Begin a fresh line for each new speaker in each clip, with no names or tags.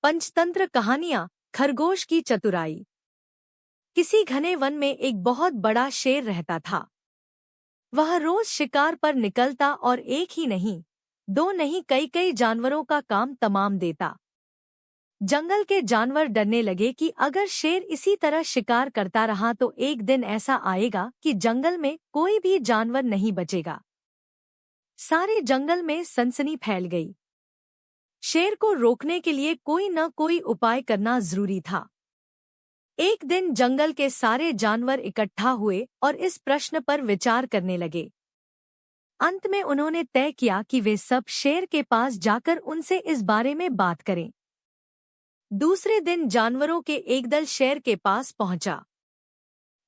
पंचतंत्र कहानियां खरगोश की चतुराई। किसी घने वन में एक बहुत बड़ा शेर रहता था। वह रोज शिकार पर निकलता और एक ही नहीं, दो नहीं कई कई जानवरों का काम तमाम देता। जंगल के जानवर डरने लगे कि अगर शेर इसी तरह शिकार करता रहा तो एक दिन ऐसा आएगा कि जंगल में कोई भी जानवर नहीं बचेगा। सारे जंगल में सनसनी फैल गई। शेर को रोकने के लिए कोई न कोई उपाय करना जरूरी था। एक दिन जंगल के सारे जानवर इकट्ठा हुए और इस प्रश्न पर विचार करने लगे। अंत में उन्होंने तय किया कि वे सब शेर के पास जाकर उनसे इस बारे में बात करें। दूसरे दिन जानवरों के एक दल शेर के पास पहुंचा।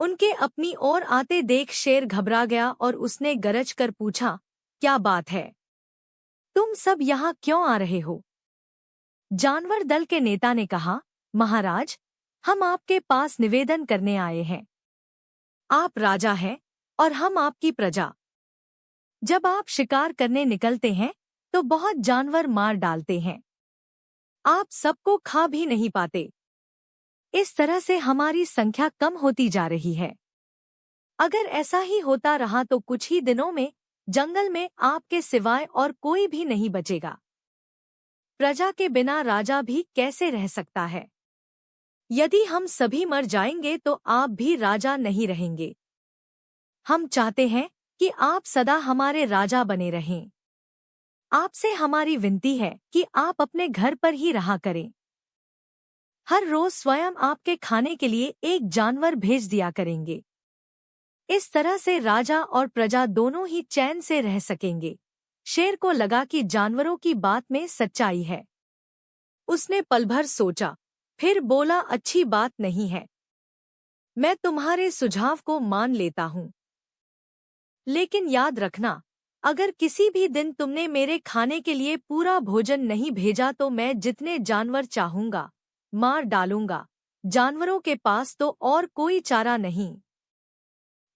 उनके अपनी ओर आते देख शेर घबरा गया और उसने गरज कर पूछा, क्या बात है? तुम सब यहाँ क्यों आ रहे हो? जानवर दल के नेता ने कहा, महाराज, हम आपके पास निवेदन करने आए हैं। आप राजा हैं और हम आपकी प्रजा। जब आप शिकार करने निकलते हैं तो बहुत जानवर मार डालते हैं। आप सबको खा भी नहीं पाते। इस तरह से हमारी संख्या कम होती जा रही है। अगर ऐसा ही होता रहा तो कुछ ही दिनों में जंगल में आपके सिवाय और कोई भी नहीं बचेगा। प्रजा के बिना राजा भी कैसे रह सकता है? यदि हम सभी मर जाएंगे तो आप भी राजा नहीं रहेंगे। हम चाहते हैं कि आप सदा हमारे राजा बने रहें। आपसे हमारी विनती है कि आप अपने घर पर ही रहा करें। हर रोज स्वयं आपके खाने के लिए एक जानवर भेज दिया करेंगे। इस तरह से राजा और प्रजा दोनों ही चैन से रह सकेंगे। शेर को लगा कि जानवरों की बात में सच्चाई है। उसने पल भर सोचा, फिर बोला, अच्छी बात नहीं है, मैं तुम्हारे सुझाव को मान लेता हूँ। लेकिन याद रखना, अगर किसी भी दिन तुमने मेरे खाने के लिए पूरा भोजन नहीं भेजा तो मैं जितने जानवर चाहूंगा मार डालूंगा। जानवरों के पास तो और कोई चारा नहीं।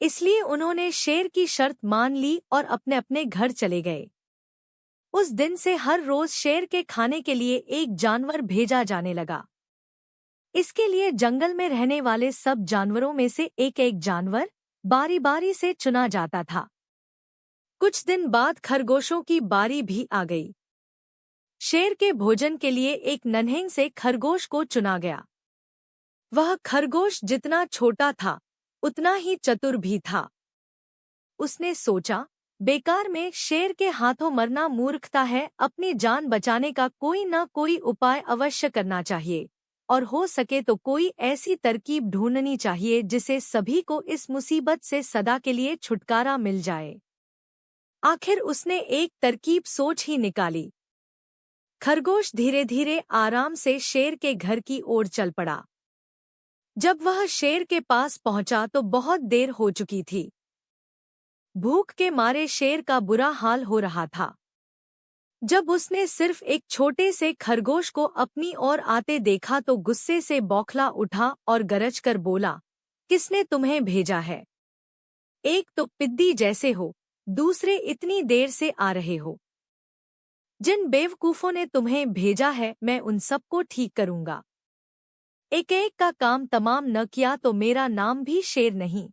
इसलिए उन्होंने शेर की शर्त मान ली और अपने अपने घर चले गए। उस दिन से हर रोज शेर के खाने के लिए एक जानवर भेजा जाने लगा। इसके लिए जंगल में रहने वाले सब जानवरों में से एक एक जानवर बारी बारी से चुना जाता था। कुछ दिन बाद खरगोशों की बारी भी आ गई। शेर के भोजन के लिए एक नन्हें से खरगोश को चुना गया। वह खरगोश जितना छोटा था उतना ही चतुर भी था। उसने सोचा, बेकार में शेर के हाथों मरना मूर्खता है। अपनी जान बचाने का कोई न कोई उपाय अवश्य करना चाहिए और हो सके तो कोई ऐसी तरकीब ढूंढनी चाहिए जिसे सभी को इस मुसीबत से सदा के लिए छुटकारा मिल जाए। आखिर उसने एक तरकीब सोच ही निकाली। खरगोश धीरे धीरे आराम से शेर के घर की ओर चल पड़ा। जब वह शेर के पास पहुंचा तो बहुत देर हो चुकी थी। भूख के मारे शेर का बुरा हाल हो रहा था। जब उसने सिर्फ एक छोटे से खरगोश को अपनी ओर आते देखा तो गुस्से से बौखला उठा और गरज कर बोला, किसने तुम्हें भेजा है? एक तो पिद्दी जैसे हो, दूसरे इतनी देर से आ रहे हो। जिन बेवकूफों ने तुम्हें भेजा है मैं उन सबको ठीक करूंगा। एक एक का काम तमाम न किया तो मेरा नाम भी शेर नहीं।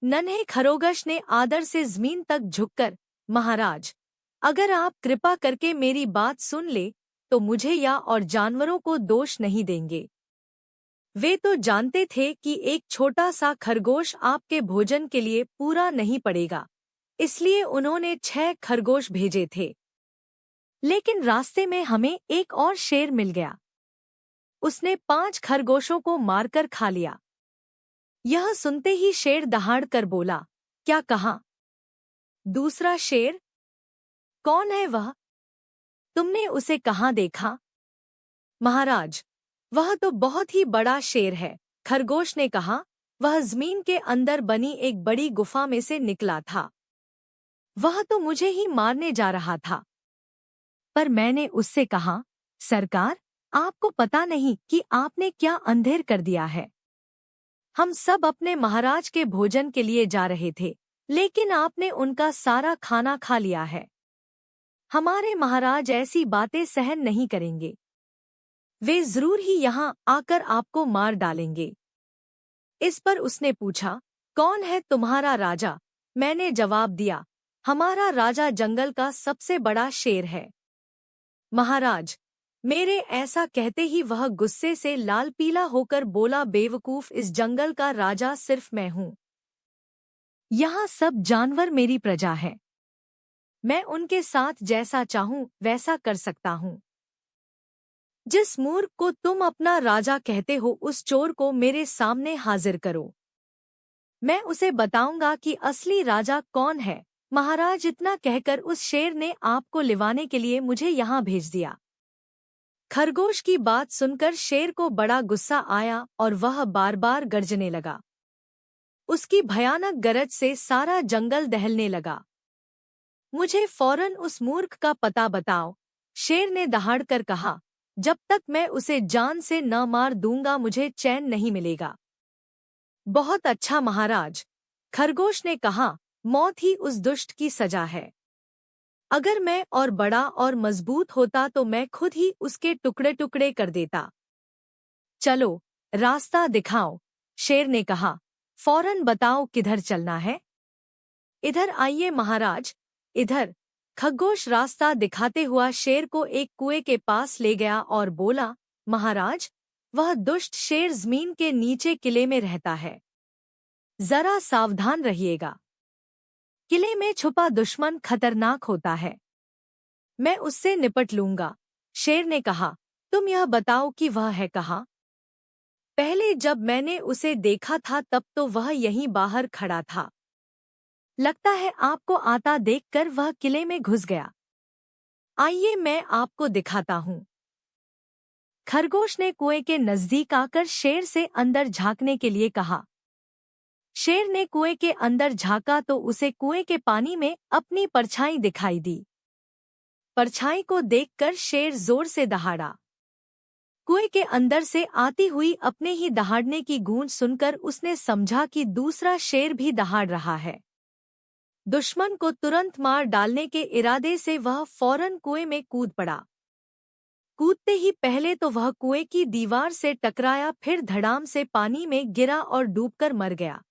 नन्हे खरगोश ने आदर से जमीन तक झुककर, महाराज, अगर आप कृपा करके मेरी बात सुन ले तो मुझे या और जानवरों को दोष नहीं देंगे। वे तो जानते थे कि एक छोटा सा खरगोश आपके भोजन के लिए पूरा नहीं पड़ेगा, इसलिए उन्होंने 6 खरगोश भेजे थे। लेकिन रास्ते में हमें एक और शेर मिल गया। उसने 5 खरगोशों को मारकर खा लिया। यह सुनते ही शेर दहाड़ कर बोला, क्या कहा? दूसरा शेर? कौन है वह? तुमने उसे कहाँ देखा? महाराज, वह तो बहुत ही बड़ा शेर है, खरगोश ने कहा। वह जमीन के अंदर बनी एक बड़ी गुफा में से निकला था। वह तो मुझे ही मारने जा रहा था। पर मैंने उससे कहा, सरकार, आपको पता नहीं कि आपने क्या अंधेर कर दिया है। हम सब अपने महाराज के भोजन के लिए जा रहे थे, लेकिन आपने उनका सारा खाना खा लिया है। हमारे महाराज ऐसी बातें सहन नहीं करेंगे। वे जरूर ही यहाँ आकर आपको मार डालेंगे। इस पर उसने पूछा, कौन है तुम्हारा राजा? मैंने जवाब दिया, हमारा राजा जंगल का सबसे बड़ा शेर है। महाराज, मेरे ऐसा कहते ही वह गुस्से से लाल पीला होकर बोला, बेवकूफ, इस जंगल का राजा सिर्फ मैं हूँ। यहाँ सब जानवर मेरी प्रजा है। मैं उनके साथ जैसा चाहूं वैसा कर सकता हूँ। जिस मूर्ख को तुम अपना राजा कहते हो, उस चोर को मेरे सामने हाजिर करो। मैं उसे बताऊंगा कि असली राजा कौन है। महाराज, इतना कहकर उस शेर ने आपको लिवाने के लिए मुझे यहाँ भेज दिया। खरगोश की बात सुनकर शेर को बड़ा गुस्सा आया और वह बार बार गर्जने लगा। उसकी भयानक गरज से सारा जंगल दहलने लगा। मुझे फौरन उस मूर्ख का पता बताओ, शेर ने दहाड़कर कहा। जब तक मैं उसे जान से न मार दूंगा मुझे चैन नहीं मिलेगा। बहुत अच्छा महाराज, खरगोश ने कहा, मौत ही उस दुष्ट की सजा है। अगर मैं और बड़ा और मजबूत होता तो मैं खुद ही उसके टुकड़े टुकड़े कर देता। चलो, रास्ता दिखाओ, शेर ने कहा। फौरन बताओ किधर चलना है। इधर आइए महाराज, इधर। खरगोश रास्ता दिखाते हुआ शेर को एक कुएं के पास ले गया और बोला, महाराज, वह दुष्ट शेर जमीन के नीचे किले में रहता है। जरा सावधान रहिएगा। किले में छुपा दुश्मन खतरनाक होता है। मैं उससे निपट लूंगा। शेर ने कहा, तुम यह बताओ कि वह है कहाँ? पहले जब मैंने उसे देखा था तब तो वह यहीं बाहर खड़ा था। लगता है आपको आता देखकर वह किले में घुस गया। आइए मैं आपको दिखाता हूँ। खरगोश ने कुएं के नजदीक आकर शेर से अंदर झांकने के लिए कहा। शेर ने कुएं के अंदर झांका तो उसे कुएं के पानी में अपनी परछाई दिखाई दी। परछाई को देखकर शेर जोर से दहाड़ा। कुएं के अंदर से आती हुई अपने ही दहाड़ने की गूंज सुनकर उसने समझा कि दूसरा शेर भी दहाड़ रहा है। दुश्मन को तुरंत मार डालने के इरादे से वह फौरन कुएं में कूद पड़ा। कूदते ही पहले तो वह कुएं की दीवार से टकराया, फिर धड़ाम से पानी में गिरा और डूबकर मर गया।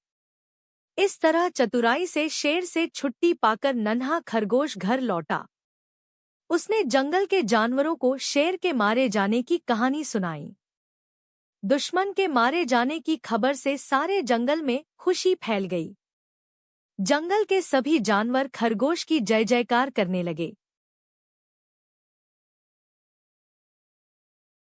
इस तरह चतुराई से शेर से छुट्टी पाकर नन्हा खरगोश घर लौटा। उसने जंगल के जानवरों को शेर के मारे जाने की कहानी सुनाई। दुश्मन के मारे जाने की खबर से सारे जंगल में खुशी फैल गई। जंगल के सभी जानवर खरगोश की जय जयकार करने लगे।